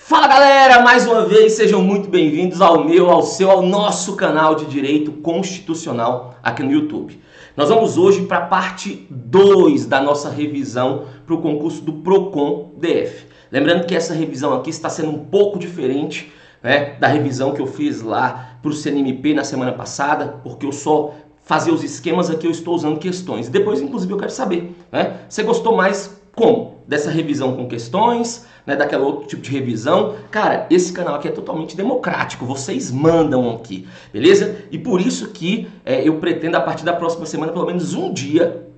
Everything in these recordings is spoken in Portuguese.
Fala galera, mais uma vez sejam muito bem-vindos ao ao nosso canal de Direito Constitucional aqui no YouTube. Nós vamos hoje para a parte 2 da nossa revisão para o concurso do PROCON DF. Lembrando que essa revisão aqui está sendo um pouco diferente, né, da revisão que eu fiz lá para o CNMP na semana passada, porque eu só fazia os esquemas aqui, eu estou usando questões. Depois, inclusive, eu quero saber, né, você gostou mais como? Dessa revisão com questões, né, daquele outro tipo de revisão? Cara, esse canal aqui é totalmente democrático, vocês mandam aqui, beleza? E por isso que eu pretendo, a partir da próxima semana, pelo menos um dia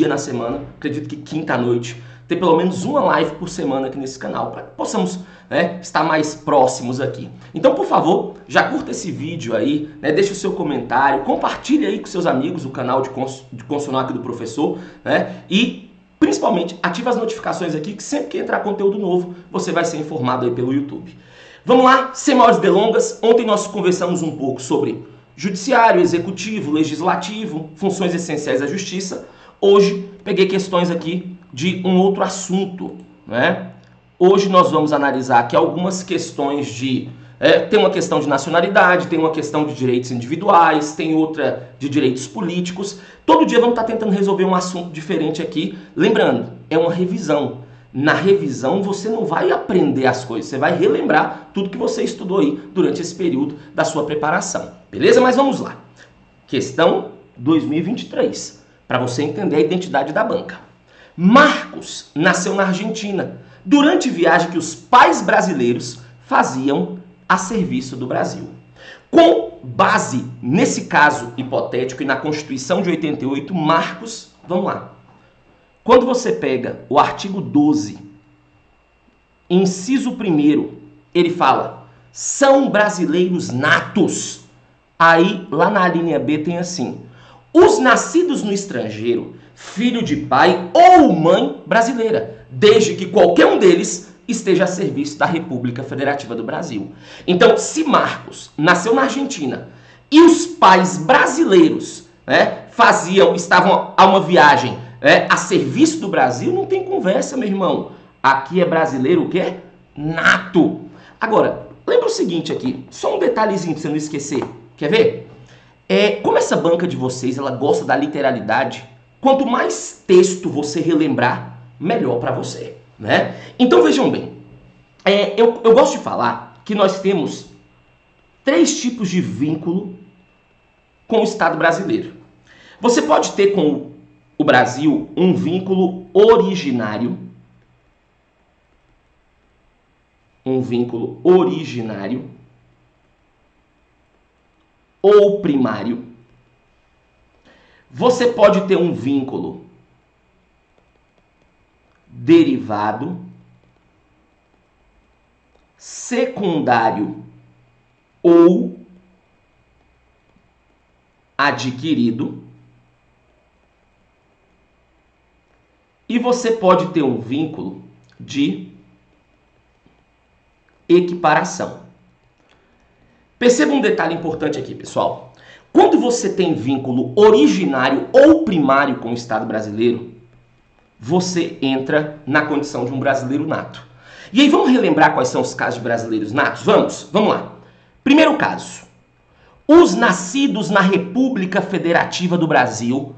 na semana, acredito que quinta à noite, ter pelo menos uma live por semana aqui nesse canal, para que possamos, né, estar mais próximos aqui. Então, por favor, já curta esse vídeo aí, né, deixa o seu comentário, compartilhe aí com seus amigos o canal de Constitucional aqui do professor, né, e principalmente ative as notificações aqui, que sempre que entrar conteúdo novo, você vai ser informado aí pelo YouTube. Vamos lá, sem maiores delongas. Ontem nós conversamos um pouco sobre judiciário, executivo, legislativo, funções essenciais da justiça. Hoje peguei questões aqui de um outro assunto, né? Hoje nós vamos analisar aqui algumas questões de... tem uma questão de nacionalidade, tem uma questão de direitos individuais, tem outra de direitos políticos. Todo dia vamos estar tentando resolver um assunto diferente aqui. Lembrando, é uma revisão. Na revisão você não vai aprender as coisas, você vai relembrar tudo que você estudou aí durante esse período da sua preparação. Beleza? Mas vamos lá. Questão 2023, para você entender a identidade da banca. Marcos nasceu na Argentina durante viagem que os pais brasileiros faziam a serviço do Brasil. Com base nesse caso hipotético e na Constituição de 88, Marcos, vamos lá. Quando você pega o artigo 12, inciso 1º, ele fala, são brasileiros natos. Aí, lá na linha B tem assim, os nascidos no estrangeiro, filho de pai ou mãe brasileira, desde que qualquer um deles esteja a serviço da República Federativa do Brasil. Então, se Marcos nasceu na Argentina e os pais brasileiros, né, estavam a uma viagem, a serviço do Brasil, não tem conversa, meu irmão. Aqui é brasileiro o quê? Nato. Agora, lembra o seguinte aqui, só um detalhezinho para você não esquecer. Quer ver? Como essa banca de vocês, ela gosta da literalidade, quanto mais texto você relembrar, melhor para você, né? Então vejam bem, eu gosto de falar que nós temos 3 tipos de vínculo com o Estado brasileiro. Você pode ter com o Brasil um vínculo originário, ou primário. Você pode ter um vínculo derivado, secundário ou adquirido. E você pode ter um vínculo de equiparação. Perceba um detalhe importante aqui, pessoal. Quando você tem vínculo originário ou primário com o Estado brasileiro, você entra na condição de um brasileiro nato. E aí vamos relembrar quais são os casos de brasileiros natos? Vamos lá. Primeiro caso. Os nascidos na República Federativa do Brasil,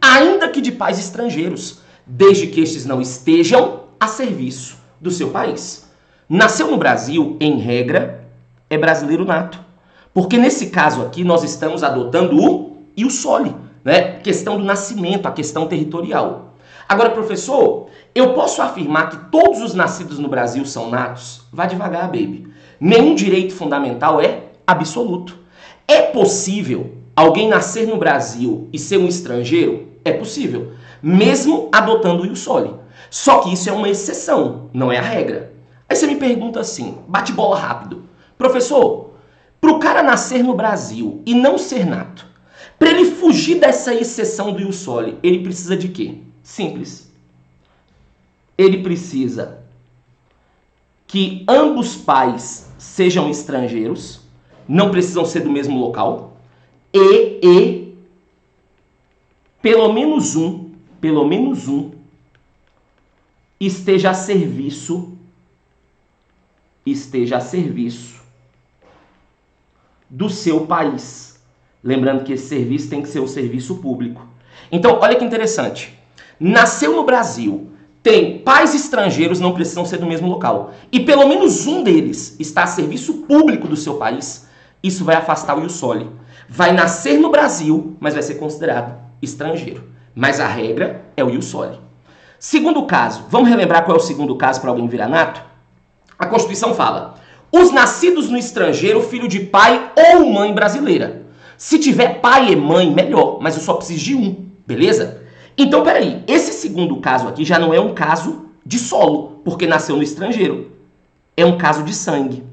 ainda que de pais estrangeiros, desde que estes não estejam a serviço do seu país. Nasceu no Brasil, em regra, é brasileiro nato. Porque nesse caso aqui nós estamos adotando o ius soli, né? Questão do nascimento, a questão territorial. Agora, professor, eu posso afirmar que todos os nascidos no Brasil são natos? Vá devagar, baby. Nenhum direito fundamental é absoluto. É possível alguém nascer no Brasil e ser um estrangeiro? É possível, mesmo adotando o ius soli. Só que isso é uma exceção, não é a regra. Aí você me pergunta assim, bate bola rápido. Professor, para o cara nascer no Brasil e não ser nato, para ele fugir dessa exceção do ius soli, ele precisa de quê? Simples. Ele precisa que ambos pais sejam estrangeiros, não precisam ser do mesmo local, e pelo menos um esteja a serviço do seu país. Lembrando que esse serviço tem que ser o serviço público. Então, olha que interessante. Nasceu no Brasil, tem pais estrangeiros, não precisam ser do mesmo local, e pelo menos um deles está a serviço público do seu país, isso vai afastar o ius soli. Vai nascer no Brasil, mas vai ser considerado estrangeiro. Mas a regra é o ius soli. Segundo caso, vamos relembrar qual é o segundo caso para alguém virar nato? A Constituição fala: os nascidos no estrangeiro, filho de pai ou mãe brasileira. Se tiver pai e mãe, melhor, mas eu só preciso de um, beleza? Então, peraí, esse segundo caso aqui já não é um caso de solo, porque nasceu no estrangeiro. É um caso de sangue.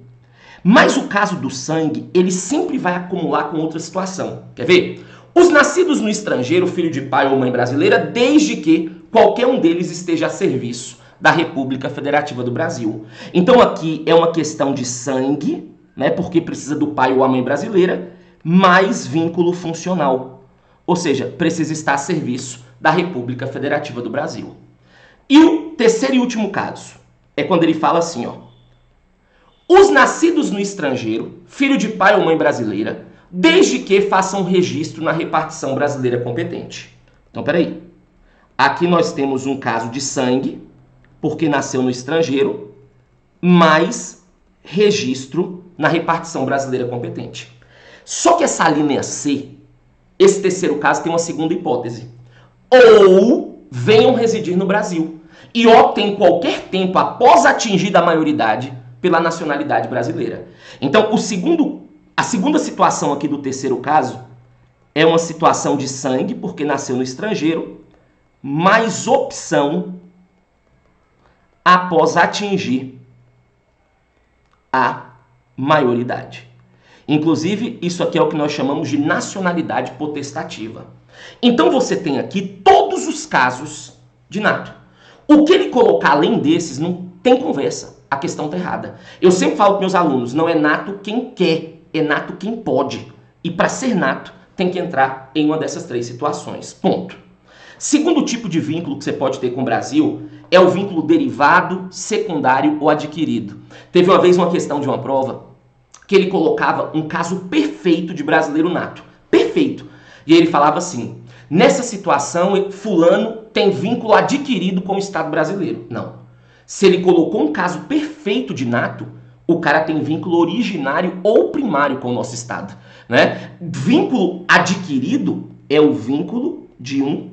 Mas o caso do sangue, ele sempre vai acumular com outra situação. Quer ver? Os nascidos no estrangeiro, filho de pai ou mãe brasileira, desde que qualquer um deles esteja a serviço da República Federativa do Brasil. Então aqui é uma questão de sangue, né, porque precisa do pai ou a mãe brasileira, mais vínculo funcional. Ou seja, precisa estar a serviço da República Federativa do Brasil. E o terceiro e último caso é quando ele fala assim, ó: os nascidos no estrangeiro, filho de pai ou mãe brasileira, desde que façam registro na repartição brasileira competente. Então, peraí. Aqui nós temos um caso de sangue, porque nasceu no estrangeiro, mais registro na repartição brasileira competente. Só que essa linha C, esse terceiro caso, tem uma segunda hipótese. Ou venham residir no Brasil e optem em qualquer tempo após atingida a maioridade pela nacionalidade brasileira. Então, a segunda situação aqui do terceiro caso é uma situação de sangue, porque nasceu no estrangeiro, mais opção após atingir a maioridade. Inclusive, isso aqui é o que nós chamamos de nacionalidade potestativa. Então, você tem aqui todos os casos de nato. O que ele colocar além desses não tem conversa. A questão está errada. Eu sempre falo para meus alunos, não é nato quem quer, é nato quem pode. E para ser nato, tem que entrar em uma dessas três situações. Ponto. Segundo tipo de vínculo que você pode ter com o Brasil é o vínculo derivado, secundário ou adquirido. Teve uma vez uma questão de uma prova que ele colocava um caso perfeito de brasileiro nato. Perfeito. E ele falava assim: nessa situação, fulano tem vínculo adquirido com o Estado brasileiro. Não. Se ele colocou um caso perfeito de nato, o cara tem vínculo originário ou primário com o nosso Estado, né? Vínculo adquirido é o vínculo de um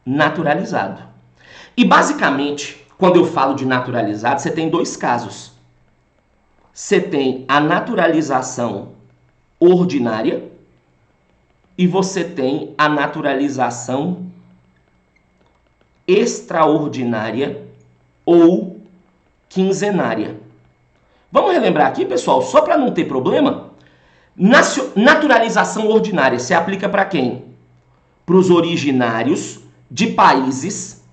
naturalizado. E basicamente, quando eu falo de naturalizado, você tem dois casos. Você tem a naturalização ordinária e você tem a naturalização extraordinária ou quinzenária. Vamos relembrar aqui, pessoal, só para não ter problema. Naturalização ordinária se aplica para quem? Para os originários de países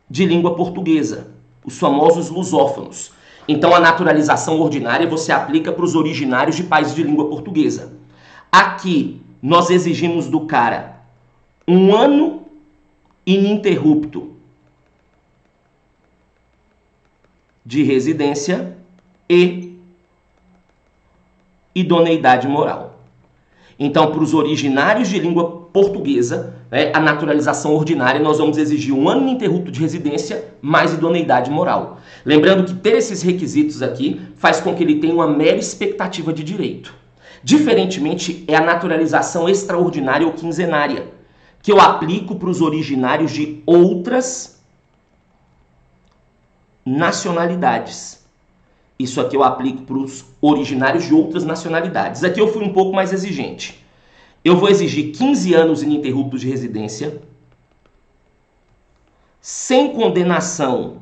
de língua portuguesa, os famosos lusófonos. Então, a naturalização ordinária você aplica para os originários de países de língua portuguesa. Aqui, nós exigimos do cara um ano ininterrupto de residência e idoneidade moral. Então, para os originários de língua portuguesa, né, a naturalização ordinária, nós vamos exigir um ano ininterrupto de residência mais idoneidade moral. Lembrando que ter esses requisitos aqui faz com que ele tenha uma mera expectativa de direito. Diferentemente, é a naturalização extraordinária ou quinzenária, que eu aplico para os originários de outras nacionalidades. Isso aqui eu aplico para os originários de outras nacionalidades. Aqui eu fui um pouco mais exigente. Eu vou exigir 15 anos ininterruptos de residência, sem condenação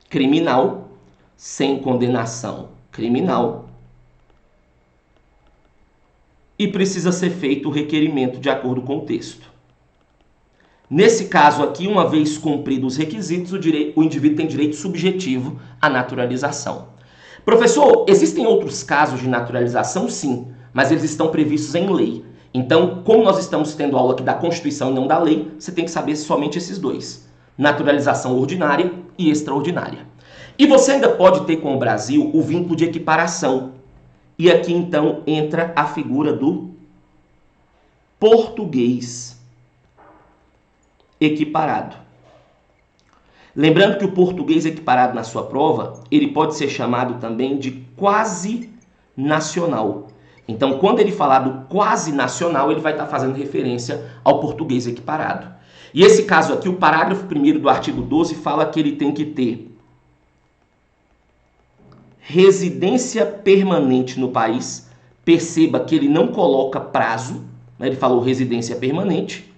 criminal, e precisa ser feito o requerimento de acordo com o texto. Nesse caso aqui, uma vez cumpridos os requisitos, o indivíduo tem direito subjetivo à naturalização. Professor, existem outros casos de naturalização? Sim, mas eles estão previstos em lei. Então, como nós estamos tendo aula aqui da Constituição e não da lei, você tem que saber somente esses dois. Naturalização ordinária e extraordinária. E você ainda pode ter com o Brasil o vínculo de equiparação. E aqui então entra a figura do português equiparado. Lembrando que o português equiparado na sua prova, ele pode ser chamado também de quase nacional. Então, quando ele falar do quase nacional, ele vai estar fazendo referência ao português equiparado. E esse caso aqui, o parágrafo 1º do artigo 12 fala que ele tem que ter residência permanente no país. Perceba que ele não coloca prazo, né? Ele falou residência permanente.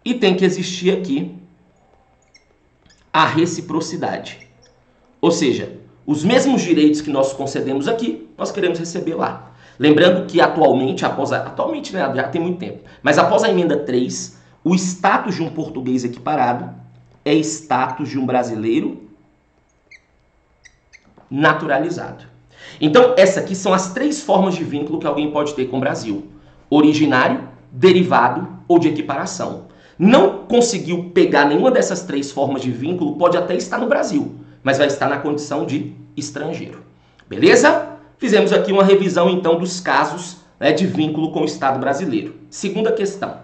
E tem que existir aqui a reciprocidade. Ou seja, os mesmos direitos que nós concedemos aqui, nós queremos receber lá. Lembrando que atualmente, né, já tem muito tempo, mas após a emenda 3, o status de um português equiparado é status de um brasileiro naturalizado. Então, essas aqui são as 3 formas de vínculo que alguém pode ter com o Brasil: originário, derivado ou de equiparação. Não conseguiu pegar nenhuma dessas 3 formas de vínculo, pode até estar no Brasil, mas vai estar na condição de estrangeiro. Beleza? Fizemos aqui uma revisão, então, dos casos, né, de vínculo com o Estado brasileiro. Segunda questão.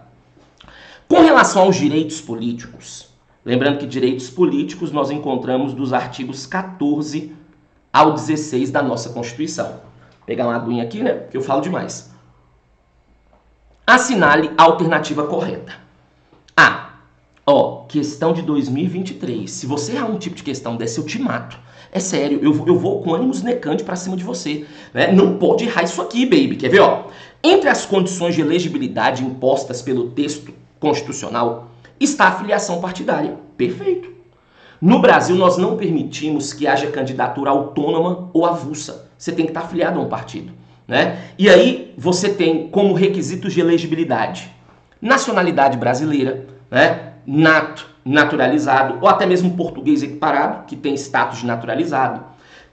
Com relação aos direitos políticos, lembrando que direitos políticos nós encontramos dos artigos 14 ao 16 da nossa Constituição. Vou pegar uma aguinha aqui, né, porque eu falo demais. Assinale a alternativa correta. Questão de 2023. Se você errar um tipo de questão dessa, eu te mato. É sério, eu vou com ânimos necante pra cima de você. Né? Não pode errar isso aqui, baby. Quer ver? Entre as condições de elegibilidade impostas pelo texto constitucional está a filiação partidária. Perfeito. No Brasil, nós não permitimos que haja candidatura autônoma ou avulsa. Você tem que estar afiliado a um partido. Né? E aí, você tem como requisitos de elegibilidade nacionalidade brasileira, né? Naturalizado, ou até mesmo português equiparado, que tem status de naturalizado.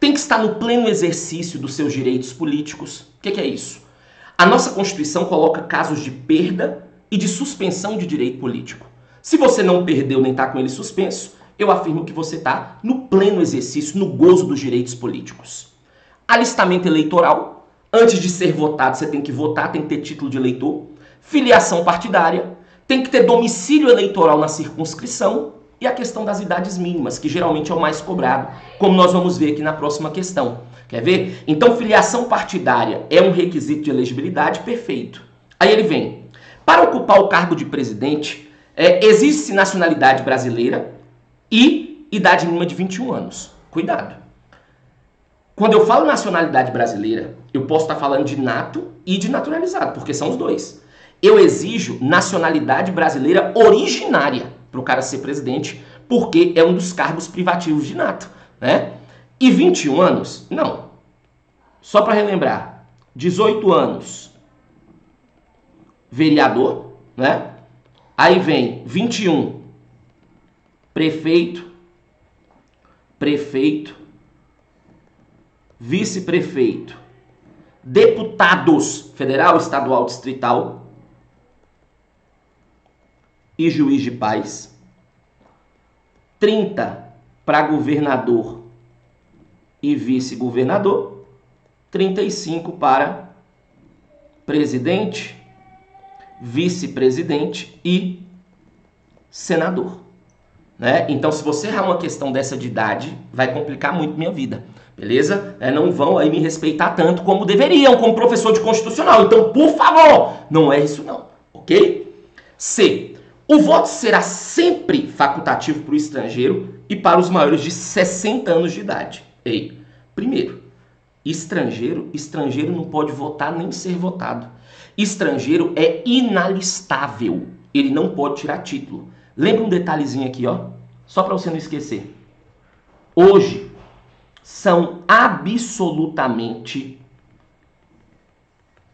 Tem que estar no pleno exercício dos seus direitos políticos. O que é isso? A nossa Constituição coloca casos de perda e de suspensão de direito político. Se você não perdeu nem está com ele suspenso, eu afirmo que você está no pleno exercício, no gozo dos direitos políticos. Alistamento eleitoral. Antes de ser votado, você tem que votar, tem que ter título de eleitor. Filiação partidária. Tem que ter domicílio eleitoral na circunscrição e a questão das idades mínimas, que geralmente é o mais cobrado, como nós vamos ver aqui na próxima questão. Quer ver? Então, filiação partidária é um requisito de elegibilidade, perfeito. Aí ele vem. Para ocupar o cargo de presidente, existe nacionalidade brasileira e idade mínima de 21 anos. Cuidado. Quando eu falo nacionalidade brasileira, eu posso estar falando de nato e de naturalizado, porque são os dois. Eu exijo nacionalidade brasileira originária para o cara ser presidente, porque é um dos cargos privativos de nato, né? E 21 anos? Não. Só para relembrar, 18 anos, vereador, né? Aí vem 21, prefeito, vice-prefeito, deputados federal, estadual, distrital, e juiz de paz, 30 para governador e vice-governador, 35 para presidente, vice-presidente e senador. Né? Então, se você errar uma questão dessa de idade, vai complicar muito minha vida, beleza? Não vão aí me respeitar tanto como deveriam, como professor de constitucional. Então, por favor, não é isso não, ok? C. O voto será sempre facultativo para o estrangeiro e para os maiores de 60 anos de idade. Primeiro, estrangeiro não pode votar nem ser votado. Estrangeiro é inalistável, ele não pode tirar título. Lembra um detalhezinho aqui, só para você não esquecer. Hoje, são absolutamente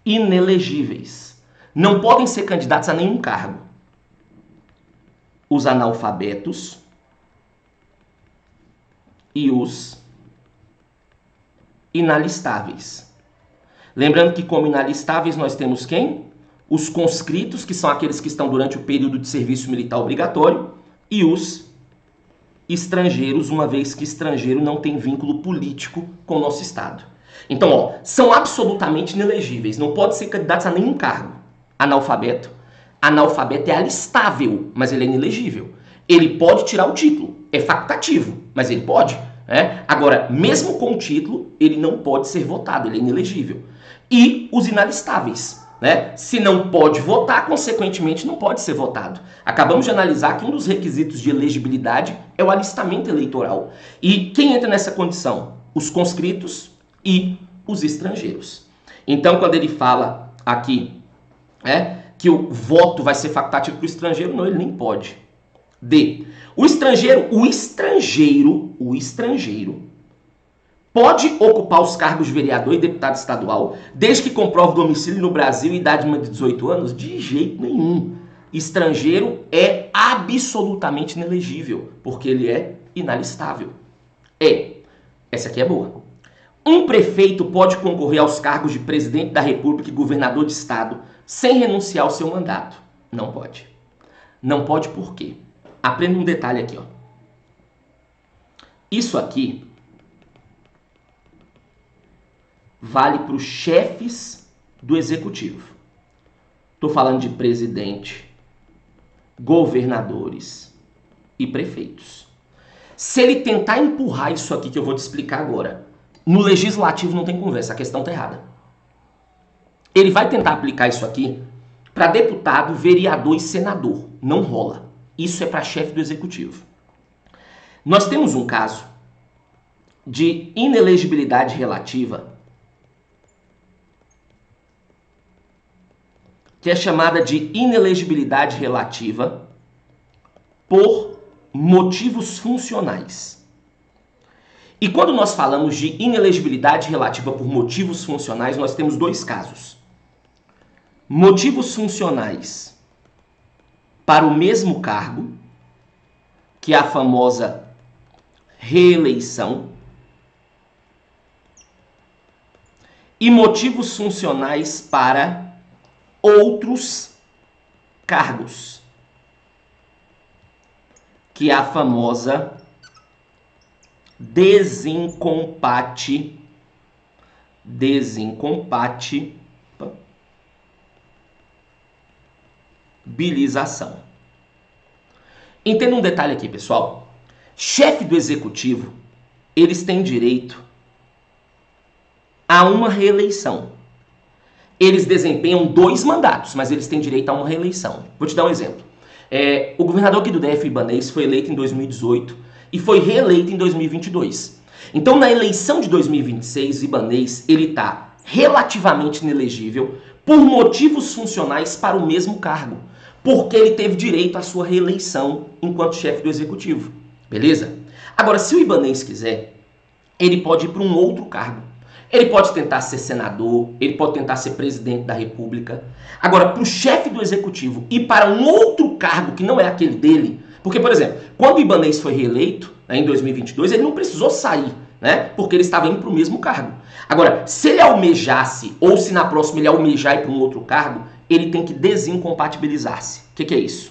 inelegíveis. Não podem ser candidatos a nenhum cargo. Os analfabetos e os inalistáveis. Lembrando que como inalistáveis nós temos quem? os conscritos, que são aqueles que estão durante o período de serviço militar obrigatório, e os estrangeiros, uma vez que estrangeiro não tem vínculo político com o nosso Estado. Então, ó, são absolutamente inelegíveis, não pode ser candidatos a nenhum cargo. Analfabeto. Analfabeto é alistável, mas ele é inelegível. Ele pode tirar o título, é facultativo, mas ele pode. Agora, mesmo com o título, ele não pode ser votado, ele é inelegível. E os inalistáveis. Se não pode votar, consequentemente não pode ser votado. Acabamos de analisar que um dos requisitos de elegibilidade é o alistamento eleitoral. E quem entra nessa condição? Os conscritos e os estrangeiros. Então, quando ele fala aqui que o voto vai ser facultativo para o estrangeiro, não, ele nem pode. D. O estrangeiro pode ocupar os cargos de vereador e deputado estadual, desde que comprove domicílio no Brasil e idade de 18 anos? De jeito nenhum. Estrangeiro é absolutamente inelegível, porque ele é inalistável. Essa aqui é boa. Um prefeito pode concorrer aos cargos de presidente da República e governador de estado sem renunciar ao seu mandato? Não pode. Não pode por quê? Aprenda um detalhe aqui, ó. Isso aqui vale para os chefes do executivo. Estou falando de presidente, governadores e prefeitos. Se ele tentar empurrar isso aqui que eu vou te explicar agora, no legislativo não tem conversa, a questão está errada. Ele vai tentar aplicar isso aqui para deputado, vereador e senador. Não rola. Isso é para chefe do executivo. Nós temos um caso de inelegibilidade relativa que é chamada de inelegibilidade relativa por motivos funcionais. E quando nós falamos de inelegibilidade relativa por motivos funcionais, nós temos dois casos. Motivos funcionais para o mesmo cargo, que é a famosa reeleição, e motivos funcionais para outros cargos, que é a famosa desincompatibilização. Entenda um detalhe aqui, pessoal. Chefe do executivo, eles têm direito a uma reeleição. Eles desempenham 2 mandatos, mas eles têm direito a uma reeleição. Vou te dar um exemplo. O governador aqui do DF, Ibanez, foi eleito em 2018 e foi reeleito em 2022. Então, na eleição de 2026, Ibanez, ele está relativamente inelegível por motivos funcionais para o mesmo cargo, porque ele teve direito à sua reeleição enquanto chefe do executivo. Beleza? Agora, se o Ibanez quiser, ele pode ir para um outro cargo. Ele pode tentar ser senador, ele pode tentar ser presidente da República. Agora, para o chefe do executivo e para um outro cargo que não é aquele dele, porque, por exemplo, quando o Ibanez foi reeleito, em 2022, ele não precisou sair, porque ele estava indo para o mesmo cargo. Agora, se ele almejasse, ou se na próxima ele almejar ir para um outro cargo, ele tem que desincompatibilizar-se. O que é isso?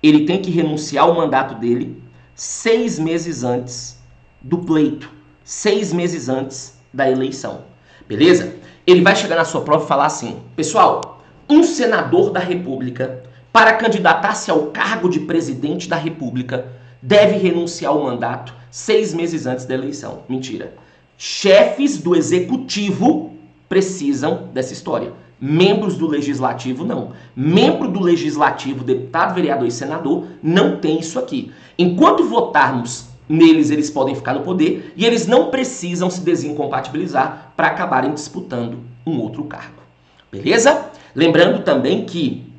Ele tem que renunciar ao mandato dele 6 meses antes do pleito, 6 meses antes da eleição, beleza? Ele vai chegar na sua prova e falar assim: pessoal, um senador da República, para candidatar-se ao cargo de presidente da República, deve renunciar ao mandato 6 meses antes da eleição. Mentira. Chefes do executivo precisam dessa história. Membros do legislativo, não. Membro do legislativo, deputado, vereador e senador, não tem isso aqui. Enquanto votarmos neles, eles podem ficar no poder e eles não precisam se desincompatibilizar para acabarem disputando um outro cargo. Beleza? Lembrando também que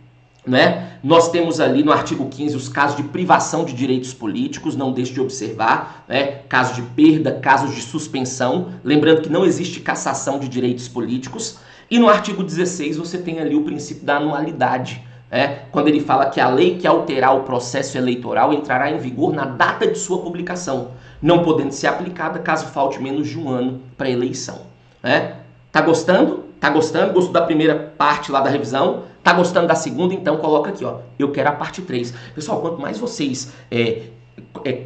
nós temos ali no artigo 15 os casos de privação de direitos políticos, não deixe de observar, casos de perda, casos de suspensão, lembrando que não existe cassação de direitos políticos. E no artigo 16 você tem ali o princípio da anualidade, quando ele fala que a lei que alterar o processo eleitoral entrará em vigor na data de sua publicação, não podendo ser aplicada caso falte menos de um ano para a eleição. Tá gostando? Tá gostando? Gostou da primeira parte lá da revisão? Tá gostando da segunda? Então coloca aqui, ó. Eu quero a parte 3. Pessoal, quanto mais vocês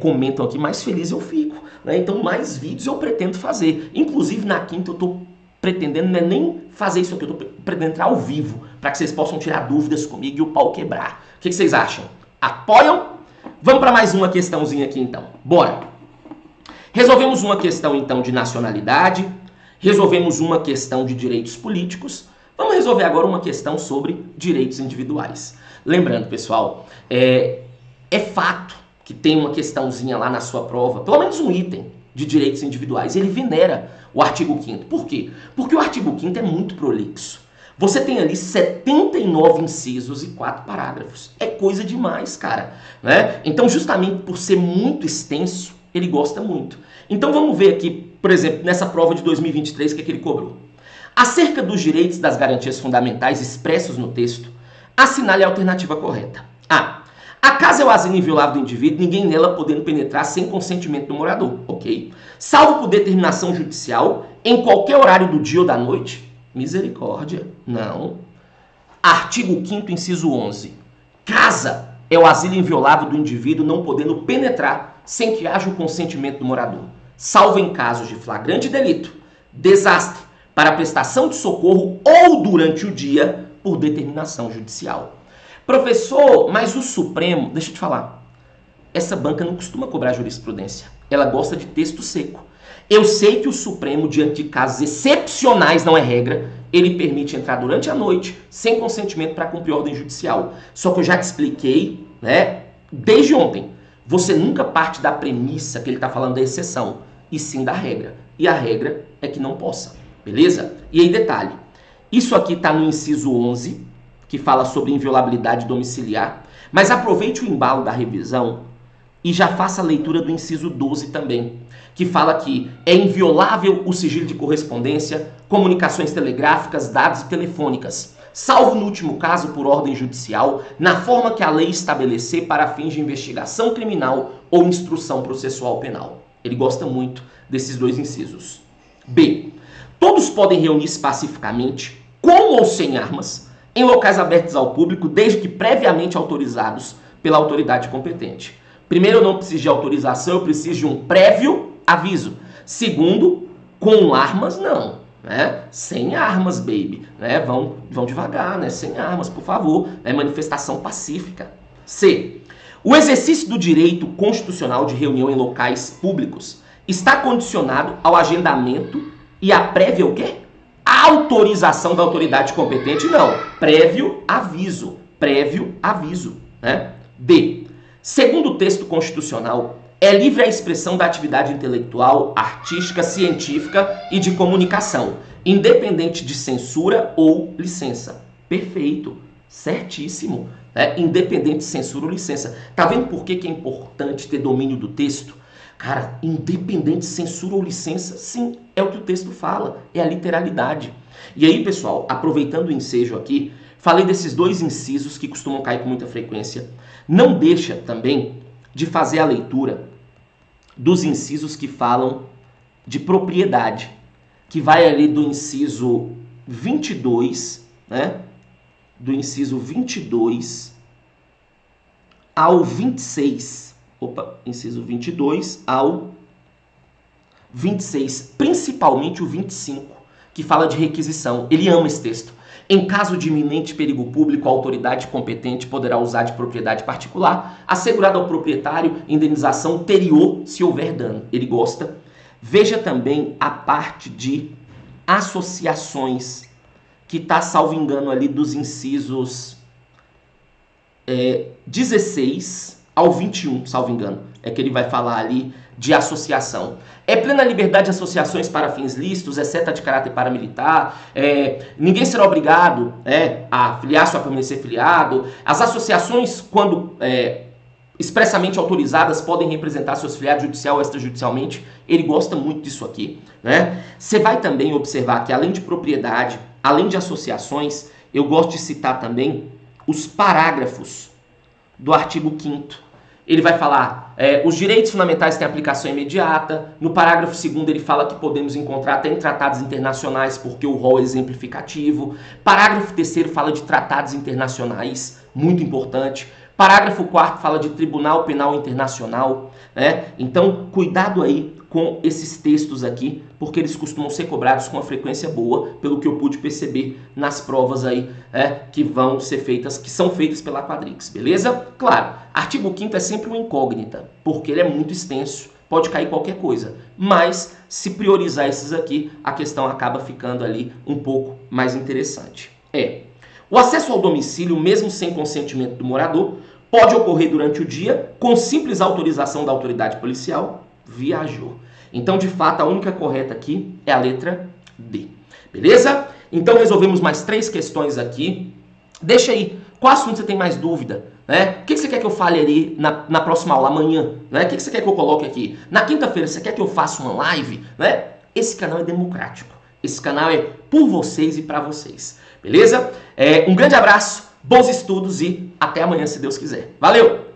comentam aqui, mais feliz eu fico, né? Então mais vídeos eu pretendo fazer. Inclusive na quinta eu tô pretendendo, não é nem fazer isso aqui, eu tô pretendendo entrar ao vivo, para que vocês possam tirar dúvidas comigo e o pau quebrar. O que vocês acham? Apoiam? Vamos para mais uma questãozinha aqui então. Bora! Resolvemos uma questão então de nacionalidade, resolvemos uma questão de direitos políticos, vamos resolver agora uma questão sobre direitos individuais. Lembrando, pessoal, é fato que tem uma questãozinha lá na sua prova, pelo menos um item de direitos individuais, ele venera o artigo 5º. Por quê? Porque o artigo 5º é muito prolixo. Você tem ali 79 incisos e 4 parágrafos. É coisa demais, cara, né? Então, justamente por ser muito extenso, ele gosta muito. Então, vamos ver aqui, por exemplo, nessa prova de 2023, o que ele cobrou. Acerca dos direitos e das garantias fundamentais expressos no texto, assinale a alternativa correta. A. A casa é o asilo inviolável do indivíduo, ninguém nela podendo penetrar sem consentimento do morador, ok? Salvo por determinação judicial, em qualquer horário do dia ou da noite. Misericórdia, não. Artigo 5º, inciso 11. Casa é o asilo inviolável do indivíduo não podendo penetrar sem que haja o consentimento do morador, salvo em casos de flagrante delito, desastre, para prestação de socorro ou durante o dia por determinação judicial. Professor, mas o Supremo, deixa eu te falar, essa banca não costuma cobrar jurisprudência, ela gosta de texto seco. Eu sei que o Supremo, diante de casos excepcionais, não é regra, ele permite entrar durante a noite, sem consentimento para cumprir ordem judicial. Só que eu já te expliquei, né, desde ontem, você nunca parte da premissa que ele está falando da exceção, e sim da regra. E a regra é que não possa, beleza? E aí, detalhe, isso aqui está no inciso 11, que fala sobre inviolabilidade domiciliar, mas aproveite o embalo da revisão e já faça a leitura do inciso 12 também, que fala que é inviolável o sigilo de correspondência, comunicações telegráficas, dados e telefônicas, salvo no último caso por ordem judicial, na forma que a lei estabelecer para fins de investigação criminal ou instrução processual penal. Ele gosta muito desses dois incisos. B. Todos podem reunir-se pacificamente, com ou sem armas, em locais abertos ao público, desde que previamente autorizados pela autoridade competente. Primeiro, eu não preciso de autorização, eu preciso de um prévio aviso. Segundo, com armas, não. Né? Sem armas, baby. Né? Vão devagar, né? Sem armas, por favor. É manifestação pacífica. C. O exercício do direito constitucional de reunião em locais públicos está condicionado ao agendamento e à prévia o quê? Autorização da autoridade competente, não. Prévio aviso. Prévio aviso. Né? D. Segundo o texto constitucional, é livre a expressão da atividade intelectual, artística, científica e de comunicação, independente de censura ou licença. Perfeito. Certíssimo. Independente de censura ou licença. Tá vendo por que é importante ter domínio do texto? Cara, independente de censura ou licença, sim, é o que o texto fala, é a literalidade. E aí, pessoal, aproveitando o ensejo aqui, falei desses dois incisos que costumam cair com muita frequência. Não deixa também de fazer a leitura dos incisos que falam de propriedade, que vai ali do inciso 22, né? Do inciso 22 ao 26. Inciso 22 ao 26, principalmente o 25, que fala de requisição. Ele ama esse texto. Em caso de iminente perigo público, a autoridade competente poderá usar de propriedade particular, assegurada ao proprietário indenização ulterior se houver dano. Ele gosta. Veja também a parte de associações, que está, salvo engano, ali dos incisos 16 ao 21, salvo engano. É que ele vai falar ali de associação. É plena liberdade de associações para fins lícitos, exceto a de caráter paramilitar. Ninguém será obrigado a filiar-se ou a permanecer filiado. As associações, quando expressamente autorizadas, podem representar seus filiados judicial ou extrajudicialmente. Ele gosta muito disso aqui. Né? Você vai também observar que, além de propriedade, além de associações, eu gosto de citar também os parágrafos do artigo 5º. ele vai falar os direitos fundamentais têm aplicação imediata. No parágrafo 2º ele fala que podemos encontrar até em tratados internacionais porque o rol é exemplificativo. Parágrafo 3º fala de tratados internacionais, muito importante. Parágrafo 4º fala de Tribunal Penal Internacional, né? Então, cuidado aí com esses textos aqui, porque eles costumam ser cobrados com uma frequência boa, pelo que eu pude perceber nas provas aí que vão ser feitas, que são feitas pela Quadrix, beleza? Claro, artigo 5º é sempre uma incógnita, porque ele é muito extenso, pode cair qualquer coisa, mas se priorizar esses aqui, a questão acaba ficando ali um pouco mais interessante. O acesso ao domicílio, mesmo sem consentimento do morador, pode ocorrer durante o dia com simples autorização da autoridade policial. Viajou. Então, de fato, a única correta aqui é a letra D. Beleza? Então, resolvemos mais 3 questões aqui. Deixa aí, qual assunto você tem mais dúvida? Né? O que você quer que eu fale ali na próxima aula, amanhã? Né? O que você quer que eu coloque aqui? Na quinta-feira, você quer que eu faça uma live? Né? Esse canal é democrático. Esse canal é por vocês e para vocês. Beleza? Um grande abraço, bons estudos e até amanhã, se Deus quiser. Valeu!